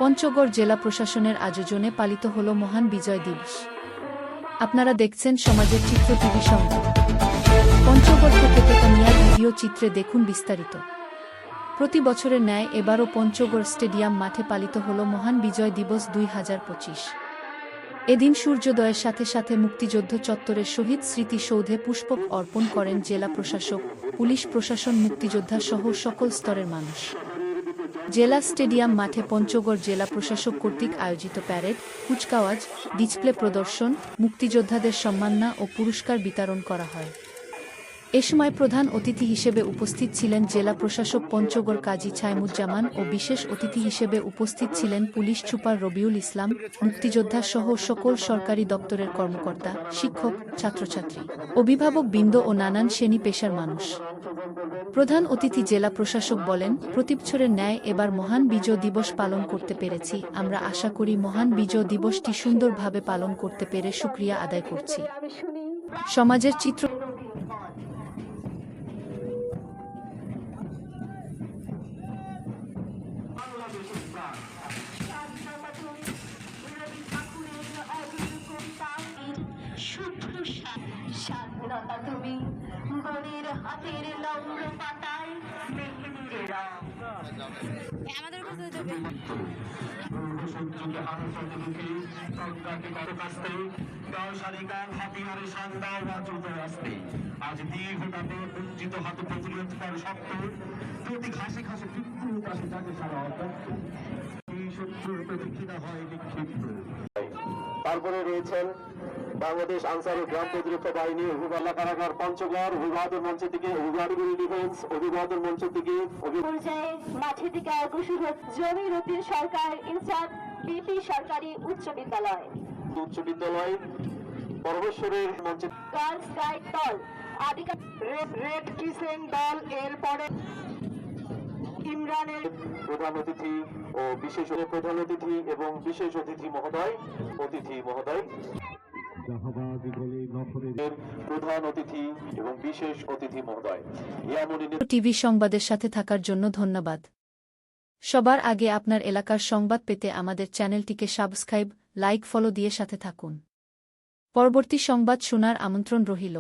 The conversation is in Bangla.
পঞ্চগড় জেলা প্রশাসনের আয়োজনে পালিত হল মহান বিজয় দিবস। আপনারা দেখছেন সমাজের চিত্র টিভি সংবাদ। পঞ্চগড় থেকে তেতানিয়ার ভিডিও চিত্রে দেখুন বিস্তারিত। প্রতি বছরের ন্যায় এবারও পঞ্চগড় স্টেডিয়াম মাঠে পালিত হল মহান বিজয় দিবস 2025। এদিন সূর্যোদয়ের সাথে সাথে মুক্তিযুদ্ধ চত্বরের শহীদ স্মৃতিসৌধে পুষ্প অর্পণ করেন জেলা প্রশাসক, পুলিশ প্রশাসন, মুক্তিযোদ্ধা সহ সকল স্তরের মানুষ। জেলা স্টেডিয়াম মাঠে পঞ্চগড় জেলা প্রশাসক কর্তৃক আয়োজিত প্যারেড, কুচকাওয়াজ, ডিসপ্লে প্রদর্শন, মুক্তিযোদ্ধাদের সম্মাননা ও পুরস্কার বিতরণ করা হয়। এ সময় প্রধান অতিথি হিসেবে উপস্থিত ছিলেন জেলা প্রশাসক পঞ্চগড় কাজী ছাইমুজ্জামান ও বিশেষ অতিথি হিসেবে উপস্থিত ছিলেন পুলিশ সুপার রবিউল ইসলাম, মুক্তিযোদ্ধা সহ সকল সরকারি দপ্তরের কর্মকর্তা, শিক্ষক, ছাত্রছাত্রী, অভিভাবক বৃন্দ ও নানান শ্রেণী পেশার মানুষ। প্রধান অতিথি জেলা প্রশাসক বলেন, প্রতিবছরের ন্যায় এবার মহান বিজয় দিবস পালন করতে পেরেছি। আমরা আশা করি মহান বিজয় দিবসটি সুন্দরভাবে পালন করতে পেরে শুকরিয়া আদায় করছি। সমাজের চিত্র স্বাধীনতা তুমি গণের হাতের লৌহ পাতায় মেহেদির রং। আমাদের কাছে দেবে আজ দীর্ঘটাতে বঞ্চিত হাত প্রতিরোধ করে শক্ত প্রতি ঘাসে ঘাসে বিদ্যুৎ আসে যাকে সারা অত্যন্ত এই শত্রুর প্রতীক্ষিতা হয় নিক্ষিপ্ত। তারপরে রয়েছেন বাংলাদেশ আনসারুল গ্রাম প্রতিরক্ষা বাহিনী, অভিবাল্লা কারাগার পঞ্চগড়, অভিবাদন মঞ্চ থেকে অভিবাদন ডিফেন্স, অভিবাদন মঞ্চ থেকে পর্যায়ে মাঠে থেকে অগ্রসর জমির উদ্দিন সরকার ইনচার্জ বিপি সরকারি উচ্চ বিদ্যালয় পরমেশ্বরের মঞ্চে গার্লস গাইড দল রেড ক্রিসেন্ট দল, এরপরে ইমরানের প্রধান অতিথি ও বিশেষ প্রধান অতিথি এবং বিশেষ অতিথি মহোদয়, প্রধান অতিথি এবং বিশেষ অতিথি মহোদয়। টিভি সংবাদের সাথে থাকার জন্য ধন্যবাদ। সবার আগে আপনার এলাকার সংবাদ পেতে আমাদের চ্যানেলটিকে সাবস্ক্রাইব, লাইক, ফলো দিয়ে সাথে থাকুন। পরবর্তী সংবাদ শোনার আমন্ত্রণ রহিল।